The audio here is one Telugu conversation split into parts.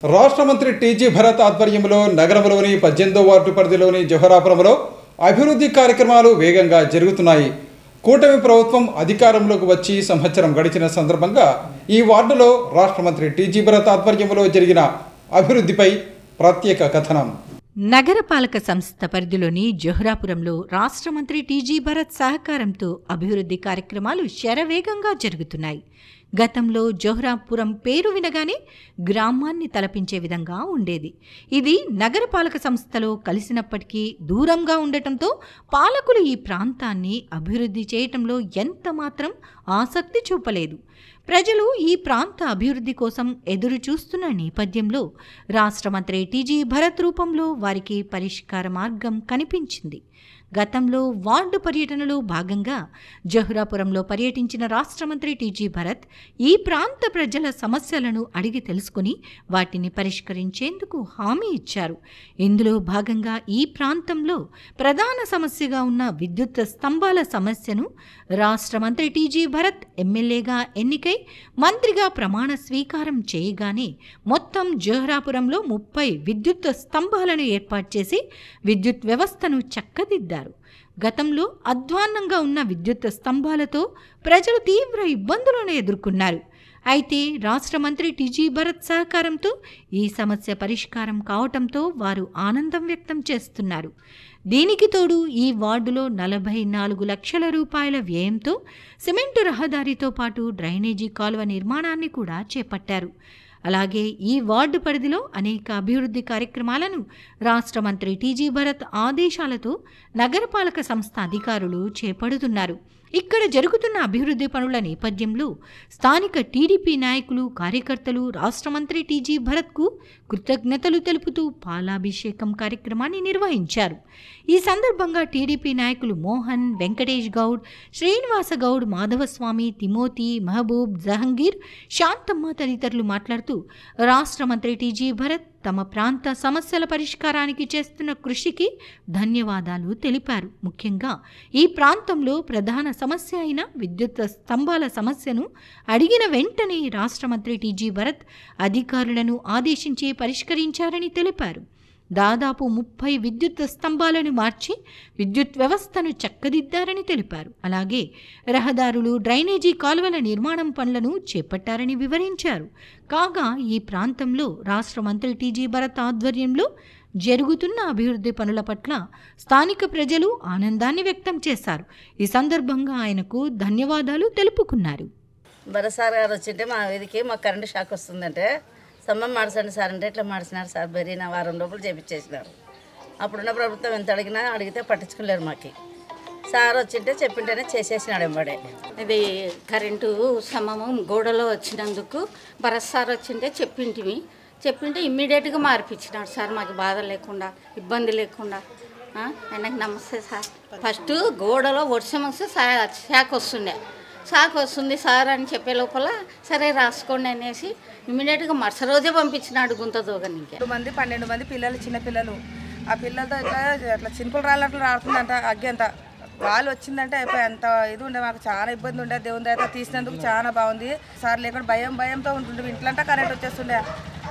రాష్ట్ర మంత్రి టీజీ భరత్ ఆధ్వర్యంలో నగరంలోని 18వ వార్డు పరిధిలోని జోహరాపురంలో అభివృద్ధి కార్యక్రమాలు వేగంగా జరుగుతున్నాయి. కూటమి ప్రభుత్వం అధికారంలోకి వచ్చి సంవత్సరం గడిచిన సందర్భంగా ఈ వార్డులో రాష్ట్ర మంత్రి టీజీ భరత్ ఆధ్వర్యంలో జరిగిన అభివృద్ధిపై ప్రత్యేక కథనం. నగరపాలక సంస్థ పరిధిలోని జోహరాపురంలో రాష్ట్ర మంత్రి టీజీ భరత్ సహకారంతో అభివృద్ధి కార్యక్రమాలు శరవేగంగా జరుగుతున్నాయి. గతంలో జోహరాపురం పేరు వినగానే గ్రామాన్ని తలపించే విధంగా ఉండేది. ఇది నగరపాలక సంస్థలో కలిసినప్పటికీ దూరంగా ఉండటంతో పాలకులు ఈ ప్రాంతాన్ని అభివృద్ధి చేయటంలో ఎంతమాత్రం ఆసక్తి చూపలేదు. ప్రజలు ఈ ప్రాంత అభివృద్ధి కోసం ఎదురు చూస్తున్న నేపథ్యంలో రాష్ట్ర మంత్రి టీజీ భరత్ రూపంలో వారికి పరిష్కార మార్గం కనిపించింది. గతంలో వార్డు పర్యటనలో భాగంగా జోహరాపురంలో పర్యటించిన రాష్ట్ర మంత్రి టీజీ భరత్ ఈ ప్రాంత ప్రజల సమస్యలను అడిగి తెలుసుకుని వాటిని పరిష్కరించేందుకు హామీ ఇచ్చారు. ఇందులో భాగంగా ఈ ప్రాంతంలో ప్రధాన సమస్యగా ఉన్న విద్యుత్ స్తంభాల సమస్యను రాష్ట్ర మంత్రి టీజీ భరత్ ఎమ్మెల్యేగా ఎన్నికై మంత్రిగా ప్రమాణ స్వీకారం చేయగానే మొత్తం జోహరాపురంలో 30 విద్యుత్ స్తంభాలను ఏర్పాటు చేసి విద్యుత్ వ్యవస్థను చక్కదిద్దారు. గతంలో అధ్వాన్నంగా ఉన్న విద్యుత్ స్తంభాలతో ప్రజలు తీవ్ర ఇబ్బందులను ఎదుర్కొన్నారు. అయితే రాష్ట్ర మంత్రి టీజీ భరత్ సహకారంతో ఈ సమస్య పరిష్కారం కావటంతో వారు ఆనందం వ్యక్తం చేస్తున్నారు. దీనికి తోడు ఈ వార్డులో 44 లక్షల రూపాయల వ్యయంతో సిమెంటు రహదారితో పాటు డ్రైనేజీ కాలువ నిర్మాణాన్ని కూడా చేపట్టారు. అలాగే ఈ వార్డు పరిధిలో అనేక అభివృద్ధి కార్యక్రమాలను రాష్ట్ర మంత్రి టీజీ భరత్ ఆదేశాలతో నగరపాలక సంస్థ అధికారులు చేపడుతున్నారు. ఇక్కడ జరుగుతున్న అభివృద్ధి పనుల నేపథ్యంలో స్థానిక టీడీపీ నాయకులు, కార్యకర్తలు రాష్ట్ర మంత్రి టీజీ భరత్కు కృతజ్ఞతలు తెలుపుతూ పాలాభిషేకం కార్యక్రమాన్ని నిర్వహించారు. ఈ సందర్భంగా టీడీపీ నాయకులు మోహన్, వెంకటేష్ గౌడ్, శ్రీనివాస గౌడ్, మాధవస్వామి, తిమోతి, మహబూబ్, జహంగీర్, శాంతమ్మ తదితరులు మాట్లాడుతూ రాష్ట్ర మంత్రి టీజీ భరత్ తమ ప్రాంత సమస్యల పరిష్కారానికి చేస్తున్న కృషికి ధన్యవాదాలు తెలిపారు. ముఖ్యంగా ఈ ప్రాంతంలో ప్రధాన సమస్య అయిన విద్యుత్ స్తంభాల సమస్యను అడిగిన వెంటనే రాష్ట్ర మంత్రి టీజీ భరత్ అధికారులను ఆదేశించి పరిష్కరించారని తెలిపారు. దాదాపు 30 విద్యుత్ స్తంభాలను మార్చి విద్యుత్ వ్యవస్థను చక్కదిద్దారని తెలిపారు. అలాగే రహదారులు, డ్రైనేజీ కాలువల నిర్మాణం పనులను చేపట్టారని వివరించారు. కాగా ఈ ప్రాంతంలో రాష్ట్ర మంత్రి టీజీ భరత్ ఆధ్వర్యంలో జరుగుతున్న అభివృద్ధి పనుల పట్ల స్థానిక ప్రజలు ఆనందాన్ని వ్యక్తం చేశారు. ఈ సందర్భంగా ఆయనకు ధన్యవాదాలు తెలుపుకున్నారు. భరత్ సార్ గారు వచ్చింటే మా వీధికి మాకు కరెంటు షాక్ వస్తుందంటే స్తంభం మార్చండి సార్ అంటే ఇట్లా మార్చినారు సార్. బెరీన వారం రోజులు చేపించేసినారు. అప్పుడున్న ప్రభుత్వం ఎంత అడిగితే పట్టించుకోలేరు. మాకు సార్ వచ్చింటే చెప్పింటేనే చేసేసినాడు ఎంబడే. ఇది కరెంటు స్తంభము గోడలో వచ్చినందుకు భరత్ సార్ వచ్చింటే చెప్పింటే ఇమ్మీడియట్గా మార్పించినాడు సార్. మాకు బాధ లేకుండా, ఇబ్బంది లేకుండా. ఆయనకు నమస్తే సార్. ఫస్ట్ గోడలో వర్షం వస్తే షాక్ వస్తుంది సార్ అని చెప్పే లోపల సరే రాసుకోండి అనేసి ఇమ్మీడియట్గా మరుసటి రోజే పంపించినాడు గుంత దోగనికి. 12 మంది పిల్లలు, చిన్న పిల్లలు. ఆ పిల్లలతో అట్లా చినుకులు రాళ్ళట్లు రాడుతుందంట. అగ్గి అంత గాలి వచ్చిందంటే అయిపోయి అంత ఇది ఉండే. మాకు చాలా ఇబ్బంది ఉండే. దేవుని దయ తీసినందుకు చాలా బాగుంది సార్. లేకుండా భయంతో ఉంటుండే. ఇంట్లంతా కరెంట్ వచ్చేస్తుండే.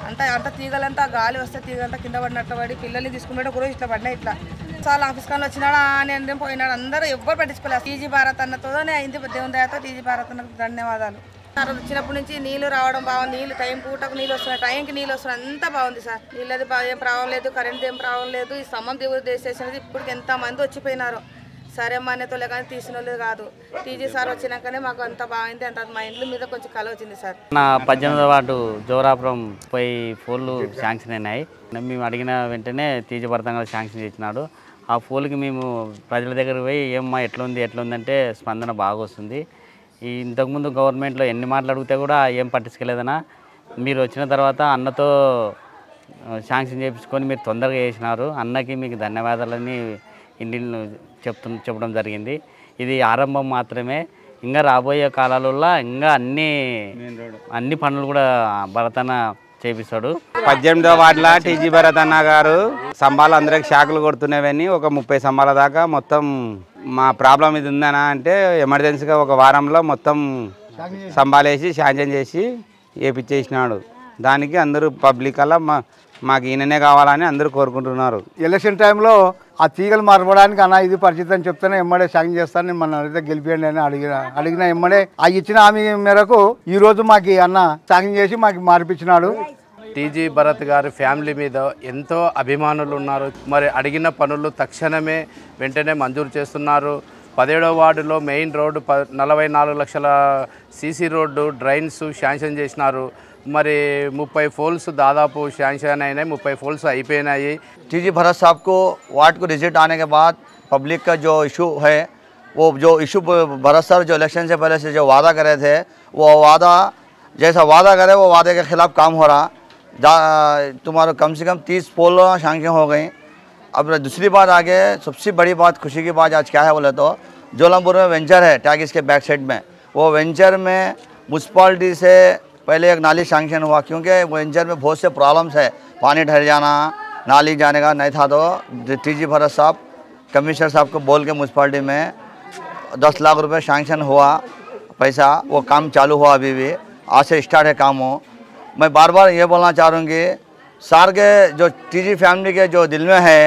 అంత తీగలంతా గాలి వస్తే తీగలంతా కింద పడినట్లు పడి పిల్లల్ని తీసుకుని కూడా ఇట్లా పడినాయి. ఇట్లా చాలా ఆఫీస్ కాళ్ళు వచ్చినాడు నేను పోయినాడు. అందరూ ఎవ్వరు పట్టించుకోలేదు. టీజీ భారత్ అన్నతోనే అయింది. దేవుని దయతో టీజీ భారత్ అన్నకు ధన్యవాదాలు. సార్ వచ్చినప్పటి నుంచి నీళ్లు రావడం బాగుంది. నీళ్ళు టైం పూటకు నీళ్ళు వస్తున్నాయి, టైంకి నీళ్ళు వస్తున్నాయి. అంతా బాగుంది సార్. నీళ్ళది ఏం ప్రాబ్లం లేదు, కరెంట్ ఏం ప్రాబ్లం లేదు. ఈ స్తంభం చేసేసినది ఇప్పటికి ఎంతమంది వచ్చిపోయినారు. సరే మాన్యతలే కానీ తీసిన వాళ్ళు కాదు. టీజీ సార్ వచ్చినాకనే మాకు అంత బాగుంది. అంత మా ఇండ్ల మీద కొంచెం కల వచ్చింది సార్. నా 18వ వార్డు జోహరాపురం 30 ఫోన్లు శాంక్షన్ అయినాయి. మేము అడిగిన వెంటనే టీజీ భరత్ శాంక్షన్ చేసినాడు. ఆ ఫోన్కి మేము ప్రజల దగ్గర పోయి ఏమ్మా ఎట్లుంది అంటే స్పందన బాగా వస్తుంది. ఇంతకుముందు గవర్నమెంట్లో ఎన్ని మాటలు అడిగితే కూడా ఏం పట్టించుకోలేదన్నా. మీరు వచ్చిన తర్వాత అన్నతో శాంక్షన్ చేయించుకొని మీరు తొందరగా చేసినారు. అన్నకి మీకు ధన్యవాదాలని ఇండియన్లు చెప్పడం జరిగింది. ఇది ఆరంభం మాత్రమే. ఇంకా రాబోయే కాలాలలో ఇంకా అన్ని పనులు కూడా భరతన్న చేపిస్తాడు. 18వ వార్డులో టీజీ భరత్ అన్న గారు స్తంభాలు అందరికి షాకులు కొడుతున్నాయని ఒక 30 స్తంభాల దాకా మొత్తం మా ప్రాబ్లం ఇది ఉందనా అంటే ఎమర్జెన్సీగా ఒక వారంలో మొత్తం స్తంభాలు వేసి శాంక్షన్ చేసి వేపించేసినాడు. దానికి అందరూ పబ్లిక్ అలా మాకు ఈయననే కావాలని అందరూ కోరుకుంటున్నారు. ఎలక్షన్ టైంలో ఆ తీగలు మార్పడానికి అన్న ఇది పరిస్థితి అని చెప్తేనే ఎమ్మడే సాయం చేస్తాను, నేను మన అయితే గెలిపియండి అని అడిగిన ఎమ్మడే ఆ ఇచ్చిన హామీ మేరకు ఈరోజు మాకు అన్న సాయం చేసి మాకు మార్పించినాడు. టీజీ భరత్ గారి ఫ్యామిలీ మీద ఎంతో అభిమానులు ఉన్నారు. మరి అడిగిన పనులు తక్షణమే వెంటనే మంజూరు చేస్తున్నారు. 17వ వార్డులో మెయిన్ రోడ్డు 44 లక్షల సీసీ రోడ్డు డ్రైన్స్ శాంక్షన్ చేసినారు. మరి 30 పోల్స్ దాదాపు శాంక్షన్ అయినాయి, 30 పోల్స్ అయిపోయినాయి. टीजी भरत साहब को वार्ड को रिजल्ट आने के बाद पब्लिक का जो इशू है वो जो इशू भरत साहब जो इलेक्शन से पहले से जो वादा करे थे वो वादा जैसा वादा करे वो वादे के खिलाफ काम हो रहा. तुम्हारा कम से कम 30 पोल शांक्शन हो गई. अब दूसरी बात आगे सबसे बड़ी बात खुशी की बात आज क्या है बोले तो जोलापुर में वेंचर है टैगिस के बैक साइड में. वो वेंचर में म्यूनसिपाल्टी से पहले एक नाली सैंक्शन हुआ क्योंकि वेंचर में बहुत से प्रॉब्लम्स है, पानी ठहर जाना, नाली जाने का नहीं था. तो टीजी भरत साहब कमिश्नर साहब को बोल के म्यूनसिपाल्टी में 10 लाख रुपए सैंक्शन हुआ पैसा, वो काम चालू हुआ. अभी भी आज से स्टार्ट है काम हो. मैं बार बार ये बोलना चाह रहा हूँ कि सार के जो टीजी फैमिली के जो दिल में है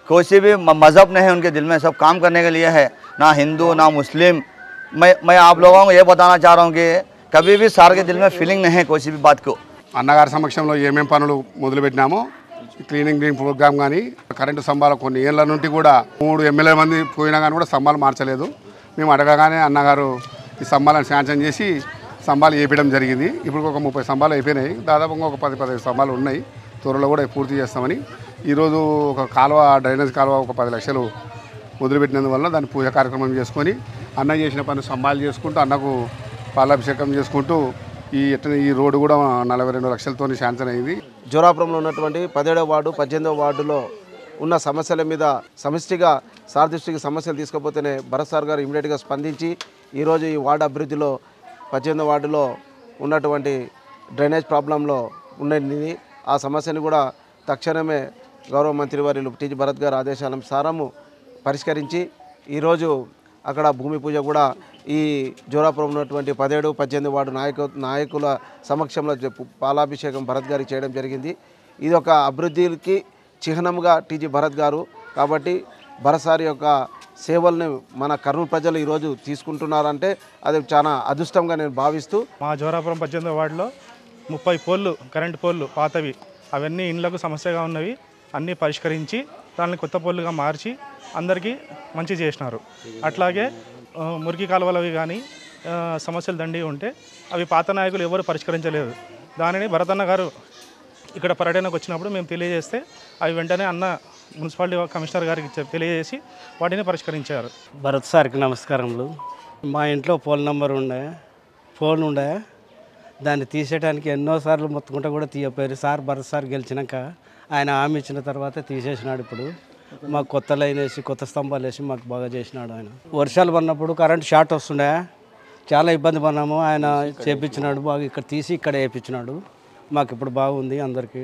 कोई सी भी मज़हब नहीं है उनके दिल में, सब काम करने के लिए है, ना हिंदू ना मुस्लिम. मैं आप लोगों को ये बताना चाह रहा हूँ कि कभी भी सार के दिल में फीलिंग नहीं है कोई सी भी बात को. అన్నగారి సమక్షంలో ఏమేం పనులు మొదలుపెట్టినామో క్లీనింగ్ ప్రోగ్రామ్ కానీ కరెంటు స్తంభాలు కొన్ని ఏళ్ళ నుండి కూడా 3 ఎమ్మెల్యే మంది పోయినా కానీ కూడా స్తంభాలు మార్చలేదు. మేము అడగగానే అన్నగారు ఈ స్తంభాలను శాంక్షన్ చేసి స్తంభాలు వేయడం జరిగింది. ఇప్పుడు ఒక 30 స్తంభాలు అయిపోయినాయి, దాదాపుగా ఒక 10-15 స్తంభాలు ఉన్నాయి. త్వరలో కూడా పూర్తి చేస్తామని ఈరోజు ఒక కాలువ డ్రైనేజ్ కాలువ ఒక 10 లక్షలు మొదలుపెట్టినందువల్ల దాని పూజ కార్యక్రమం చేసుకొని అన్న చేసిన పని సంభాలు చేసుకుంటూ అన్నకు పాలాభిషేకం చేసుకుంటూ ఈ రోడ్డు కూడా 42 లక్షలతో శాంక్షన్ అయింది. జోరాపురంలో ఉన్నటువంటి 17వ వార్డు 18వ వార్డులో ఉన్న సమస్యల మీద సమిష్టిగా సార్ దృష్టికి సమస్యలు తీసుకుపోతేనే భరత్ సార్ గారు ఇమీడియట్గా స్పందించి ఈరోజు ఈ వార్డు అభివృద్ధిలో 18వ వార్డులో ఉన్నటువంటి డ్రైనేజ్ ప్రాబ్లంలో ఉన్నది. ఆ సమస్యను కూడా తక్షణమే గౌరవ మంత్రివర్యులు టీజీ భరత్ గారు ఆదేశానుసారము పరిష్కరించి ఈరోజు అక్కడ భూమి పూజ కూడా ఈ జోరాపురం ఉన్నటువంటి 17, 18 వార్డు నాయకుల సమక్షంలో పాలాభిషేకం భరత్ గారికి చేయడం జరిగింది. ఇది ఒక అభివృద్ధికి చిహ్నంగా టీజీ భరత్ గారు కాబట్టి భరత్ సార్ యొక్క సేవల్ని మన కర్నూలు ప్రజలు ఈరోజు తీసుకుంటున్నారంటే అది చాలా అదృష్టంగా నేను భావిస్తూ మా జోరాపురం 18వ వార్డులో 30 పోల్లు కరెంటు పోల్లు పాతవి అవన్నీ ఇండ్లకు సమస్యగా ఉన్నవి అన్నీ పరిష్కరించి దాన్ని కొత్త పోల్లుగా మార్చి అందరికీ మంచి చేసినారు. అట్లాగే మురికి కాలువలవి కానీ సమస్యలు దండి ఉంటే అవి పాత నాయకులు ఎవరు పరిష్కరించలేదు. దానిని భరతన్న గారు ఇక్కడ పర్యటనకు వచ్చినప్పుడు మేము తెలియజేస్తే అవి వెంటనే అన్న మున్సిపాలిటీ కమిషనర్ గారికి తెలియజేసి వాటిని పరిష్కరించారు. భరత్ సార్కి నమస్కారములు. మా ఇంట్లో ఫోన్ ఉండే దాన్ని తీసేయడానికి ఎన్నోసార్లు మొత్తుకుంటా కూడా తీయపోయారు. సార్ భరత్ సార్ గెలిచినాక ఆయన హామీ ఇచ్చిన తర్వాత తీసేసినాడు. ఇప్పుడు మాకు కొత్త లైన్ వేసి కొత్త స్తంభాలు వేసి మాకు బాగా చేసినాడు. ఆయన వర్షాలు పడినప్పుడు కరెంట్ షార్ట్ వస్తుండే చాలా ఇబ్బంది పడినాము. ఆయన చేపించినాడు బాగా, ఇక్కడ తీసి ఇక్కడ వేయించినాడు. మాకు ఇప్పుడు బాగుంది అందరికీ.